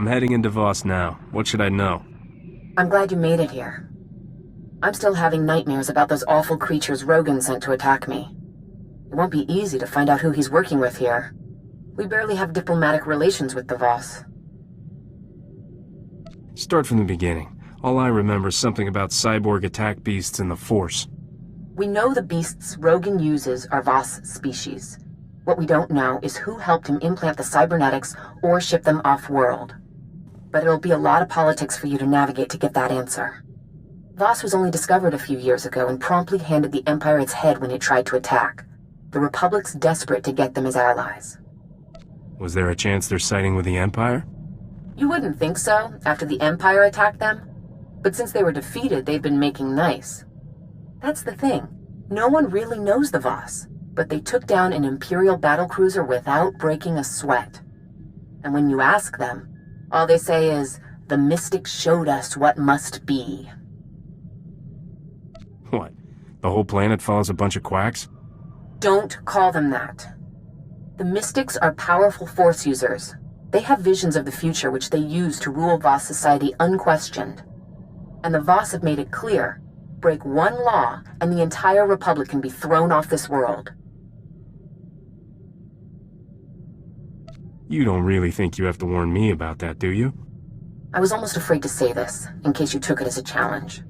I'm heading into Voss now. What should I know? I'm glad you made it here. I'm still having nightmares about those awful creatures Rogan sent to attack me. It won't be easy to find out who he's working with here. We barely have diplomatic relations with the Voss. Start from the beginning. All I remember is something about cyborg attack beasts and the Force. We know the beasts Rogan uses are Voss species. What we don't know is who helped him implant the cybernetics or ship them off-world. But it'll be a lot of politics for you to navigate to get that answer. Voss was only discovered a few years ago and promptly handed the Empire its head when it tried to attack. The Republic's desperate to get them as allies. Was there a chance they're siding with the Empire? You wouldn't think so, after the Empire attacked them. But since they were defeated, they've been making nice. That's the thing. No one really knows the Voss, but they took down an Imperial battlecruiser without breaking a sweat. And when you ask them, all they say is, "The Mystics showed us what must be." What? The whole planet follows a bunch of quacks? Don't call them that. The Mystics are powerful Force users. They have visions of the future which they use to rule Voss society unquestioned. And the Voss have made it clear, break one law and the entire Republic can be thrown off this world. You don't really think you have to warn me about that, do you? I was almost afraid to say this, in case you took it as a challenge.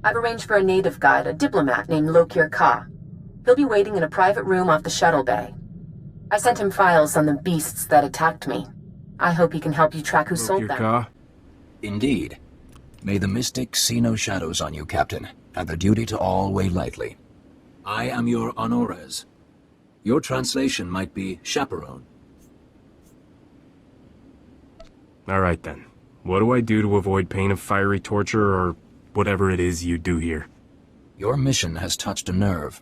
I've arranged for a native guide, a diplomat named Lokir-Ka. He'll be waiting in a private room off the shuttle bay. I sent him files on the beasts that attacked me. I hope he can help you track who sold them. Lokir-Ka? Indeed. May the Mystics see no shadows on you, Captain, and the duty to all weigh lightly. I am your honores. Your translation might be chaperone. All right then. What do I do to avoid pain of fiery torture or whatever it is you do here? Your mission has touched a nerve.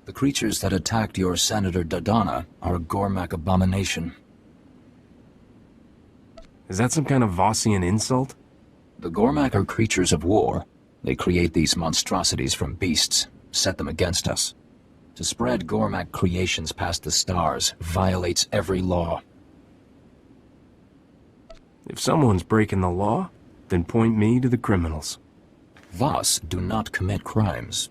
The creatures that attacked your Senator Dodonna are a Gormak abomination. Is that some kind of Vossian insult? The Gormak are creatures of war. They create these monstrosities from beasts, set them against us. To spread Gormak creations past the stars violates every law. If someone's breaking the law, then point me to the criminals. Voss do not commit crimes.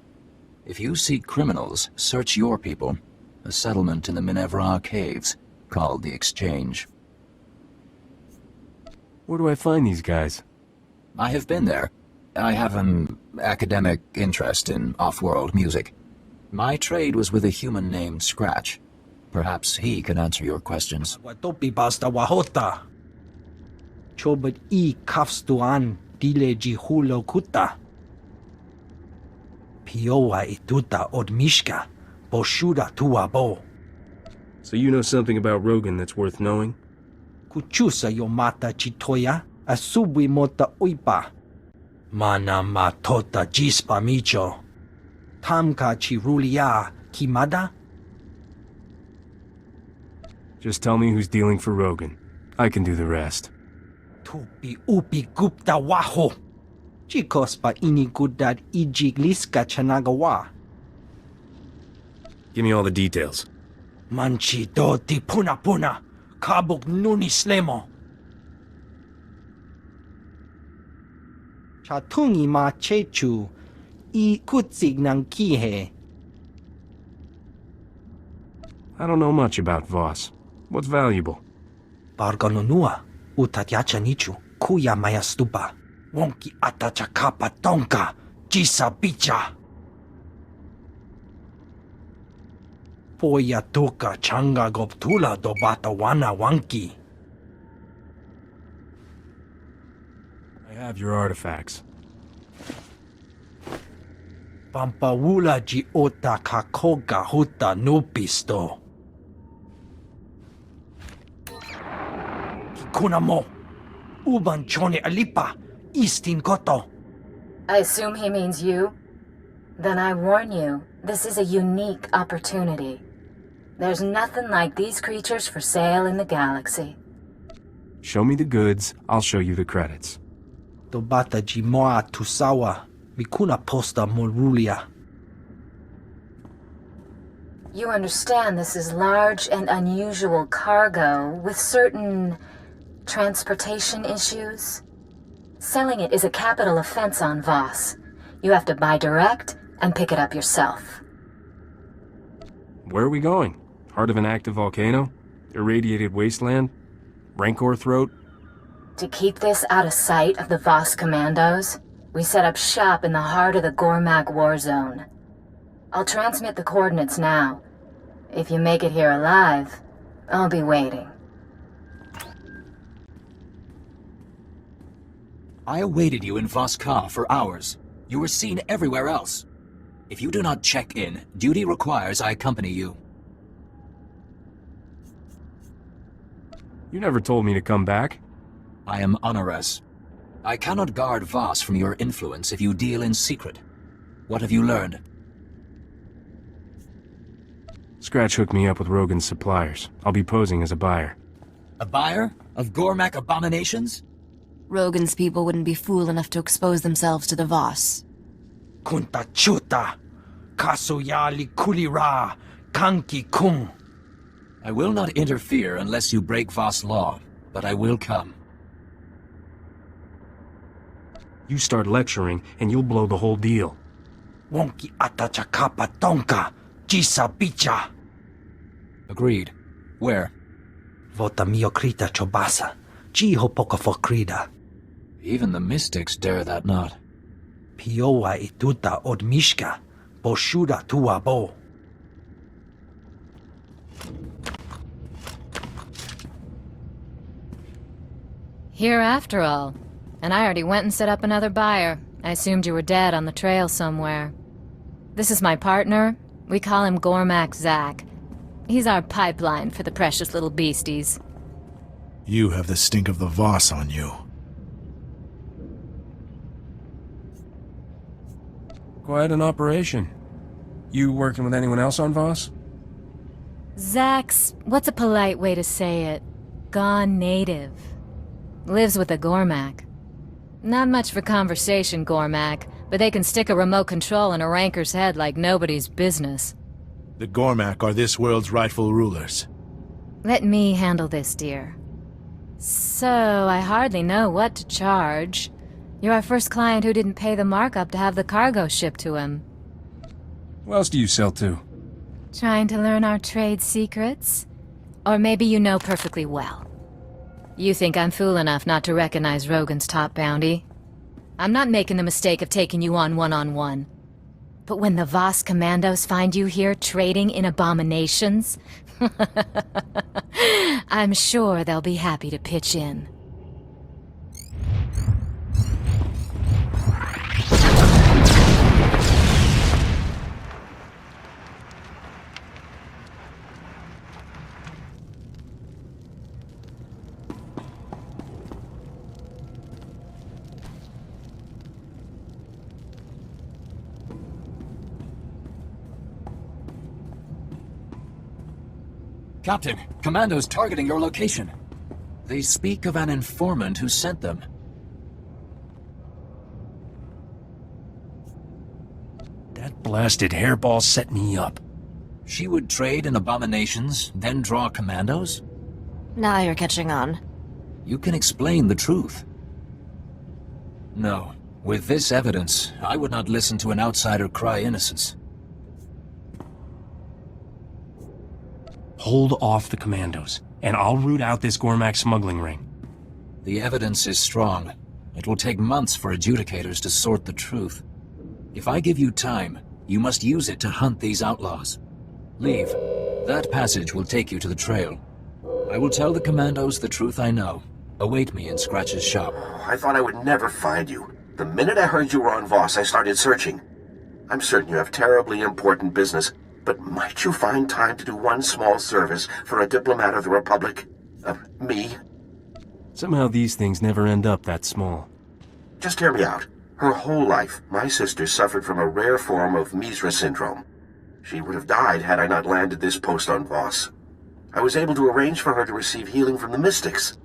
If you seek criminals, search your people, a settlement in the MUSICA caves, called the Exchange. Where do I find these guys? I have been there. I have an academic interest in off-world music. My trade was with a human named Scratch. Perhaps he can answer your questions. Chobot I kafstuan dile jihulo kuta. Piowa ituta odmishka, boshuda tuabo. So you know something about Rogan that's worth knowing? Kuchusa yomata chitoya, asubwi mota uipa. Mana matota jispa micho. Tamka chirulia kimada? Just tell me who's dealing for Rogan. I can do the rest. Tupi upi gupta waho. Chikos pa inigudad ijigliska chanagawa. Give me all the details. Manchi do ti puna puna. Kabuk nuni slemo. Chatungi ma chechu. I kutsig nang kihe. I don't know much about Voss. What's valuable? Barganonua. Utatyacha nichu. Kuya maya stupa. Wonki atachakapa tonka. Jisa bicha. Poya tuka changa goptula do batawana wanki. I have your artifacts. Pampawula ji ota kakoga huta nupisto. Kikuna mo. Uban chone alipa. Istin koto. I assume he means you? Then I warn you, this is a unique opportunity. There's nothing like these creatures for sale in the galaxy. Show me the goods, I'll show you the credits. Dobata jimoa tusawa. Mikuna posta morulia. You understand this is large and unusual cargo with certain Transportation issues? Selling it is a capital offense on Voss. You have to buy direct and pick it up yourself. Where are we going? Heart of an active volcano? Irradiated wasteland? Rancor throat? To keep this out of sight of the Voss commandos, we set up shop in the heart of the Gormak war zone. I'll transmit the coordinates now. If you make it here alive, I'll be waiting. I awaited you in Voss-Ka for hours. You were seen everywhere else. If you do not check in, duty requires I accompany you. You never told me to come back. I am Honores. I cannot guard Voss from your influence if you deal in secret. What have you learned? Scratch hooked me up with Rogan's suppliers. I'll be posing as a buyer. A buyer? Of Gormak abominations? Rogan's people wouldn't be fool enough to expose themselves to the Voss. Kunta chuta. Kasoyali kulira. Kanki kung. I will not interfere unless you break Voss law, but I will come. You start lecturing, and you'll blow the whole deal. Wonki atachakapa tonka. Jisa picha. Agreed. Where? Vota miokrita chobasa. Jiho poka fokrida. Even the mystics dare that not. Piowa ituta od mishka. Boshuda tua bo. Here after all. And I already went and set up another buyer. I assumed you were dead on the trail somewhere. This is my partner. We call him Gormak Zach. He's our pipeline for the precious little beasties. You have the stink of the Voss on you. Quite an operation. You working with anyone else on Voss? Zach's, what's a polite way to say it? Gone native. Lives with the Gormak. Not much for conversation, Gormak, but they can stick a remote control in a ranker's head like nobody's business. The Gormak are this world's rightful rulers. Let me handle this, dear. So, I hardly know what to charge. You're our first client who didn't pay the markup to have the cargo shipped to him. Who else do you sell to? Trying to learn our trade secrets? Or maybe you know perfectly well. You think I'm fool enough not to recognize Rogan's top bounty? I'm not making the mistake of taking you on one-on-one. But when the Voss commandos find you here trading in abominations, I'm sure they'll be happy to pitch in. Captain, commandos targeting your location. They speak of an informant who sent them. That blasted hairball set me up. She would trade in abominations, then draw commandos? Now you're catching on. You can explain the truth. No. With this evidence, I would not listen to an outsider cry innocence. Hold off the commandos, and I'll root out this Gormak smuggling ring. The evidence is strong. It will take months for adjudicators to sort the truth. If I give you time, you must use it to hunt these outlaws. Leave. That passage will take you to the trail. I will tell the commandos the truth I know. Await me in Scratch's shop. I thought I would never find you. The minute I heard you were on Voss, I started searching. I'm certain you have terribly important business, but might you find time to do one small service for a diplomat of the Republic? Me? Somehow these things never end up that small. Just hear me out. Her whole life, my sister suffered from a rare form of MUSICA syndrome. She would have died had I not landed this post on Voss. I was able to arrange for her to receive healing from the mystics.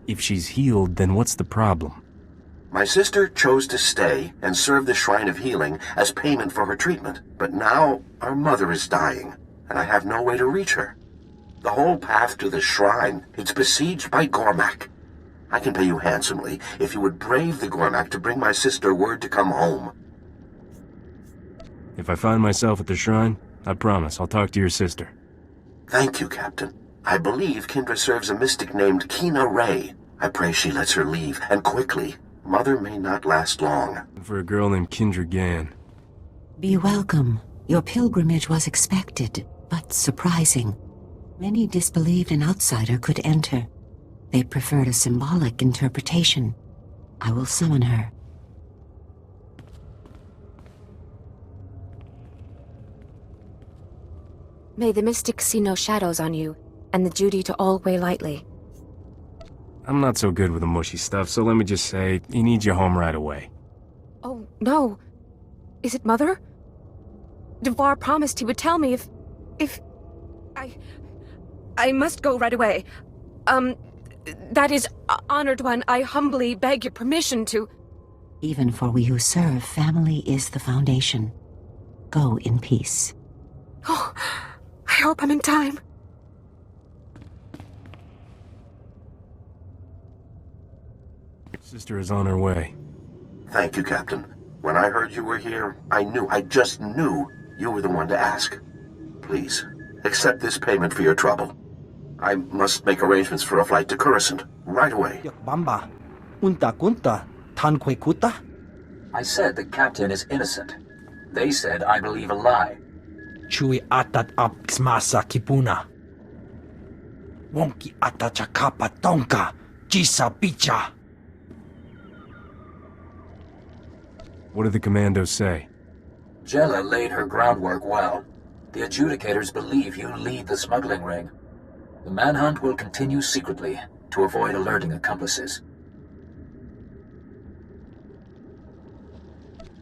If she's healed, then what's the problem? My sister chose to stay and serve the Shrine of Healing as payment for her treatment. But now, our mother is dying, and I have no way to reach her. The whole path to the shrine, it's besieged by Gormak. I can pay you handsomely if you would brave the Gormak to bring my sister word to come home. If I find myself at the shrine, I promise I'll talk to your sister. Thank you, Captain. I believe Kindra serves a mystic named Kina Ray. I pray she lets her leave, and quickly. Mother may not last long. For a girl named Kindra Gan. Be welcome. Your pilgrimage was expected, but surprising. Many disbelieved an outsider could enter. They preferred a symbolic interpretation. I will summon her. May the mystics see no shadows on you, and the duty to all weigh lightly. I'm not so good with the mushy stuff, so let me just say, he needs you home right away. Oh, no. Is it Mother? Devar promised he would tell me if... I must go right away. That is, Honored One, I humbly beg your permission to... Even for we who serve, family is the foundation. Go in peace. Oh, I hope I'm in time. Your sister is on her way. Thank you, Captain. When I heard you were here, I just knew you were the one to ask. Please, accept this payment for your trouble. I must make arrangements for a flight to Coruscant right away. Bamba, unta kunta, tanque kuta? I said the captain is innocent. They said I believe a lie. Chui atat ap xmasa kipuna. Wonki atachakapa tonka, jisa picha. What did the commandos say? Jella laid her groundwork well. The adjudicators believe you lead the smuggling ring. The manhunt will continue secretly to avoid alerting accomplices.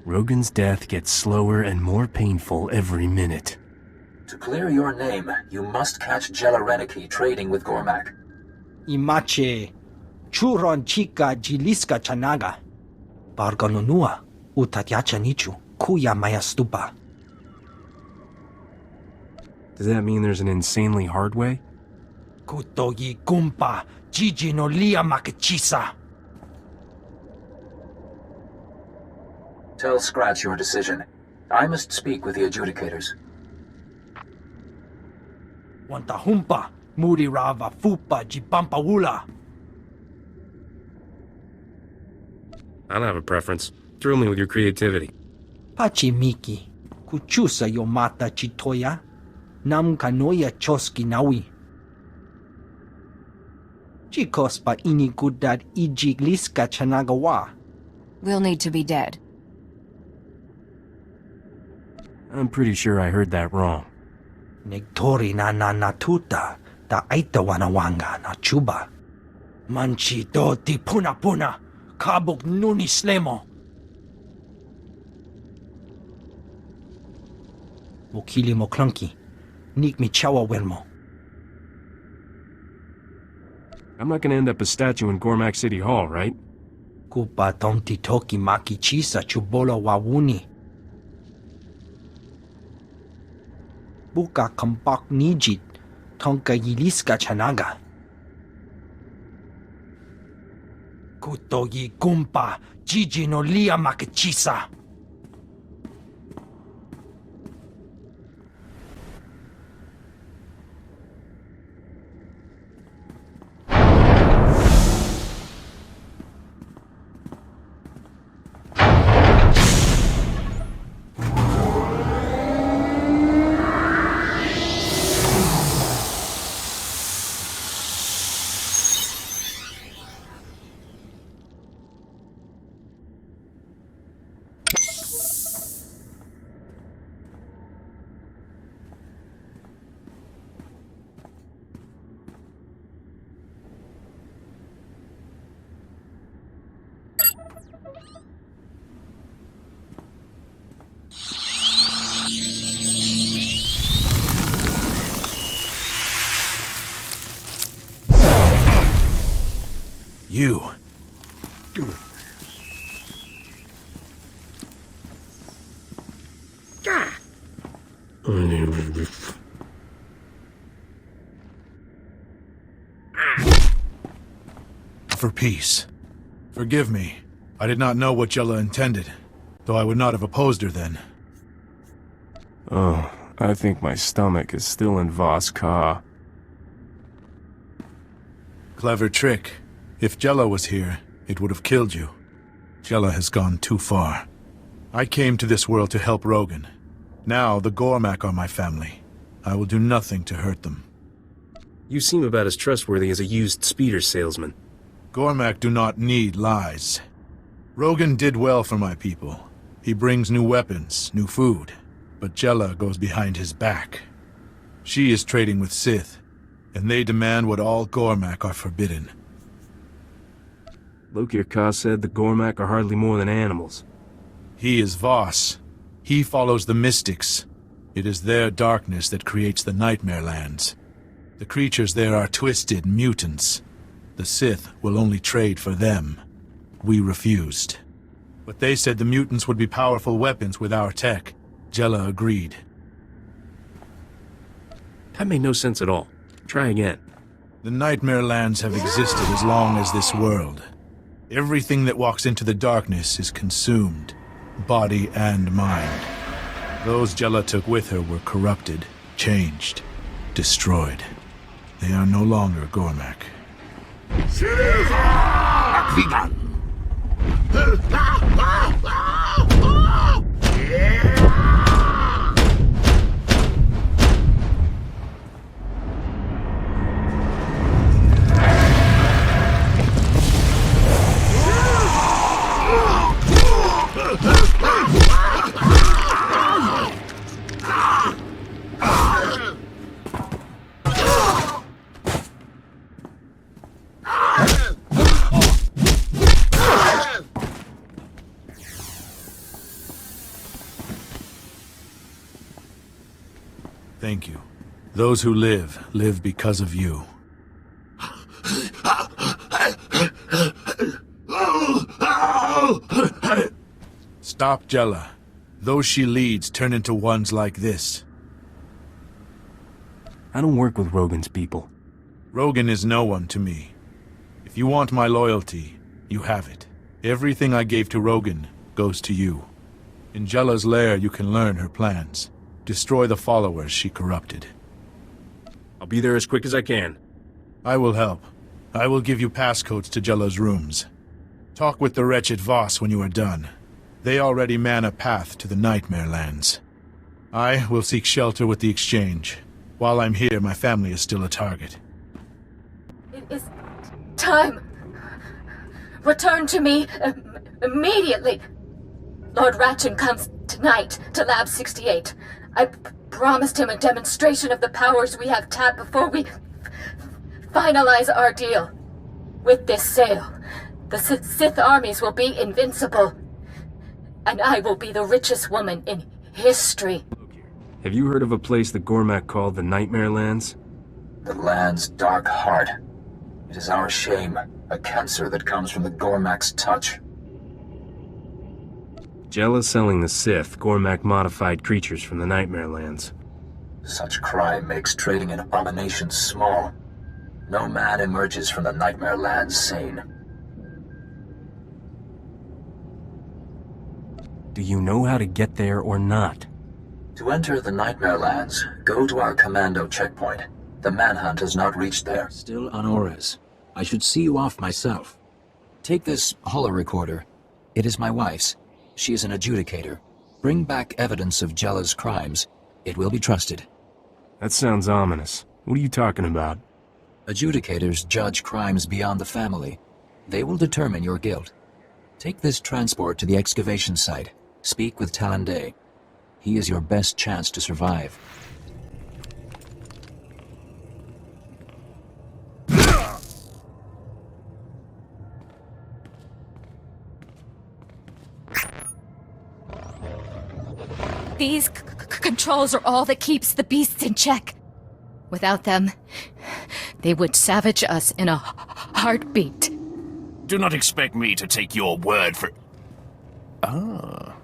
Rogan's death gets slower and more painful every minute. To clear your name, you must catch Jella Reneki trading with Gormak. Imache, churon chica jiliska chanaga. Barganonua, utatyacha nichu, kuya mayastupa. Does that mean there's an insanely hard way? Kutogi kumpa, jiji no lia makachisa. Tell Scratch your decision. I must speak with the adjudicators. Wanta humpa, muri rava fupa jipampa wula. I don't have a preference. Thrill me with your creativity. Pachi miki, kuchusa yomata chitoya, nam kanoya choski nawi. Chikos pa inikudad ijigliska chanagawa. We'll need to be dead. I'm pretty sure I heard that wrong. Negtori na natuta, ta aita wanawanga na chuba. Manchi doti puna puna, kabuk nuni slemo. Wakili mo clunky, nik mi chawa welmo. I'm not gonna end up a statue in Gormak City Hall, right? Kupa tomti toki maki chisa chubolo wawuni. Buka kampak nijit, tonka yiliska chanaga. Kutogi kumpa, jiji no lia makachisa. You. offer peace. Forgive me. I did not know what Jella intended, though I would not have opposed her then. Oh, I think my stomach is still in Lokir-Ka. Clever trick. If Jella was here, it would have killed you. Jella has gone too far. I came to this world to help Rogan. Now the Gormak are my family. I will do nothing to hurt them. You seem about as trustworthy as a used speeder salesman. Gormak do not need lies. Rogan did well for my people. He brings new weapons, new food. But Jella goes behind his back. She is trading with Sith, and they demand what all Gormak are forbidden. Lokir-Ka said the Gormak are hardly more than animals. He is Voss. He follows the mystics. It is their darkness that creates the Nightmare Lands. The creatures there are twisted mutants. The Sith will only trade for them. We refused. But they said the mutants would be powerful weapons with our tech. Jella agreed. That made no sense at all. Try again. The Nightmare Lands have existed as long as this world. Everything that walks into the darkness is consumed, body and mind. Those Jella took with her were corrupted, changed, destroyed. They are no longer Gormak. Thank you. Those who live, live because of you. Stop Jella. Those she leads turn into ones like this. I don't work with Rogan's people. Rogan is no one to me. If you want my loyalty, you have it. Everything I gave to Rogan goes to you. In Jella's lair, you can learn her plans. Destroy the followers she corrupted. I'll be there as quick as I can. I will help. I will give you passcodes to Jella's rooms. Talk with the wretched Voss when you are done. They already man a path to the Nightmare Lands. I will seek shelter with the Exchange. While I'm here, my family is still a target. It is time. Return to me immediately. Lord Ratchin comes tonight to Lab 68. I promised him a demonstration of the powers we have tapped before we finalize our deal. With this sale, the Sith armies will be invincible. And I will be the richest woman in history. Have you heard of a place the Gormak called the Nightmare Lands? The land's dark heart. It is our shame, a cancer that comes from the Gormak's touch. Jella selling the Sith Gormak-modified creatures from the Nightmare Lands. Such crime makes trading an abomination small. No man emerges from the Nightmare Lands sane. Do you know how to get there or not? To enter the Nightmare Lands, go to our commando checkpoint. The manhunt has not reached there. Still on Ores. I should see you off myself. Take this holo-recorder. It is my wife's. She is an adjudicator. Bring back evidence of Jella's crimes. It will be trusted. That sounds ominous. What are you talking about? Adjudicators judge crimes beyond the family. They will determine your guilt. Take this transport to the excavation site. Speak with Talande. He is your best chance to survive. These controls are all that keeps the beasts in check. Without them, they would savage us in a heartbeat. Do not expect me to take your word for... Ah.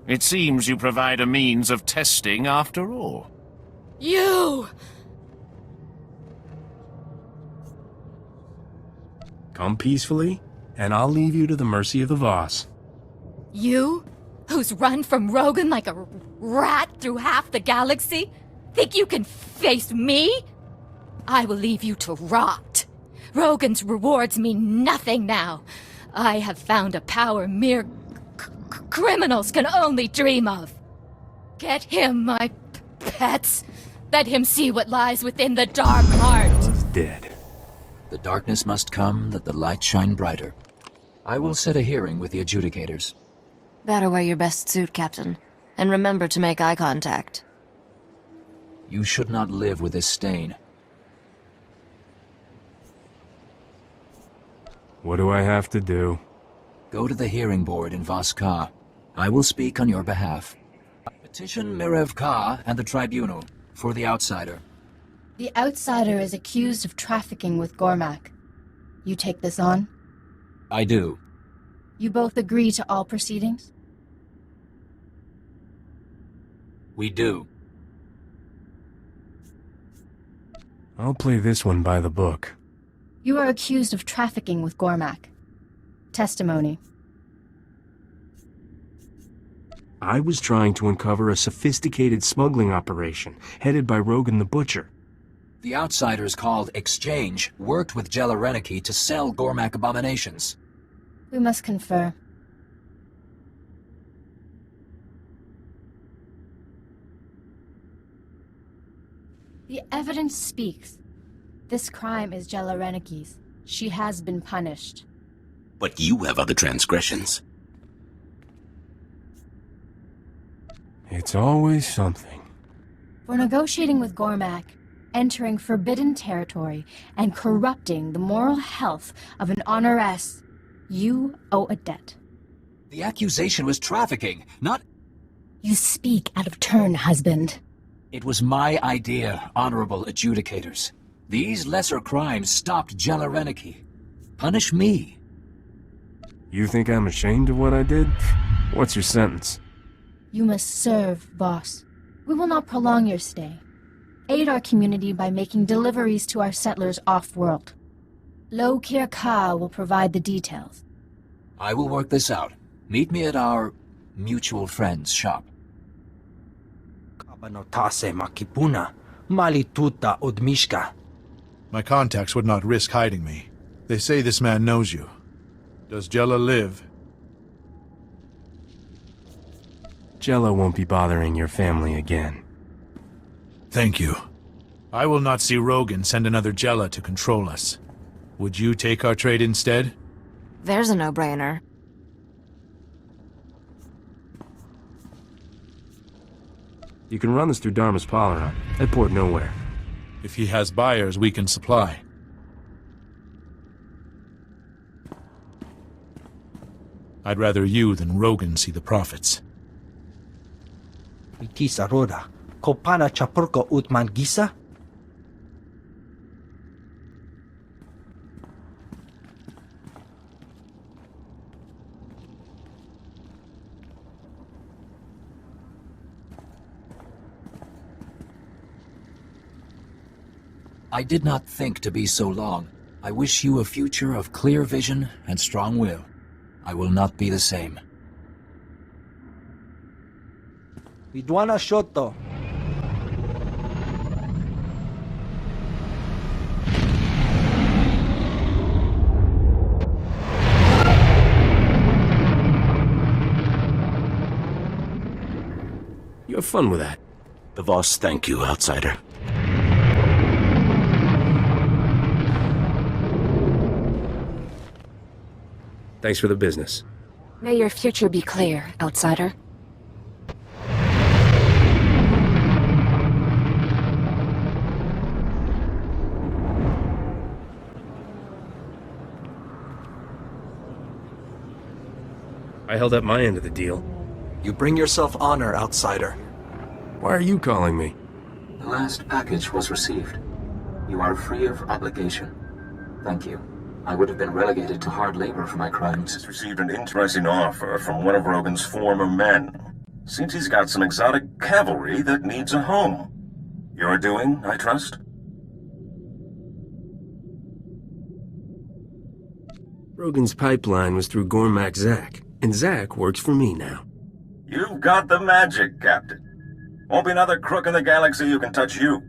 It seems you provide a means of testing after all. You! Come peacefully, and I'll leave you to the mercy of the Voss. You, who's run from Rogan like a rat through half the galaxy, think you can face me? I will leave you to rot. Rogan's rewards mean nothing now. I have found a power mere criminals can only dream of. Get him, my pets. Let him see what lies within the dark heart. Bella's dead. The darkness must come, that the light shine brighter. I will set a hearing with the adjudicators. Better wear your best suit, Captain. And remember to make eye contact. You should not live with this stain. What do I have to do? Go to the hearing board in Voss-Ka. I will speak on your behalf. Petition Mirev-Ka and the tribunal for the outsider. The outsider is accused of trafficking with Gormak. You take this on? I do. You both agree to all proceedings? We do. I'll play this one by the book. You are accused of trafficking with Gormak. Testimony. I was trying to uncover a sophisticated smuggling operation, headed by Rogan the Butcher. The outsiders called Exchange worked with Jella Reneki to sell Gormak abominations. We must confer. The evidence speaks. This crime is Jella Reneki's. She has been punished. But you have other transgressions. It's always something. For negotiating with Gormak, entering forbidden territory, and corrupting the moral health of an honoress, you owe a debt. The accusation was trafficking, not... You speak out of turn, husband. It was my idea, honorable adjudicators. These lesser crimes stopped Jella Reneki. Punish me. You think I'm ashamed of what I did? What's your sentence? You must serve, boss. We will not prolong your stay. Aid our community by making deliveries to our settlers off-world. Lokir-Ka will provide the details. I will work this out. Meet me at our mutual friend's shop. Kabanotase makipuna, malituta udmishka. My contacts would not risk hiding me. They say this man knows you. Does Jella live? Jella won't be bothering your family again. Thank you. I will not see Rogan send another Jella to control us. Would you take our trade instead? There's a no-brainer. You can run this through Dharma's Polaron, at Port Nowhere. If he has buyers, we can supply. I'd rather you than Rogan see the profits. Itisa roda, kopana chapurko utman gisa? I did not think to be so long. I wish you a future of clear vision and strong will. I will not be the same. Vidwana Shoto. You have fun with that. The Voss thank you, outsider. Thanks for the business. May your future be clear, outsider. I held up my end of the deal. You bring yourself honor, outsider. Why are you calling me? The last package was received. You are free of obligation. Thank you. I would have been relegated to hard labor for my crimes. He's received an interesting offer from one of Rogan's former men. Seems he's got some exotic cavalry that needs a home. Your doing, I trust? Rogan's pipeline was through Gormak Zach, and Zach works for me now. You've got the magic, Captain. Won't be another crook in the galaxy who can touch you.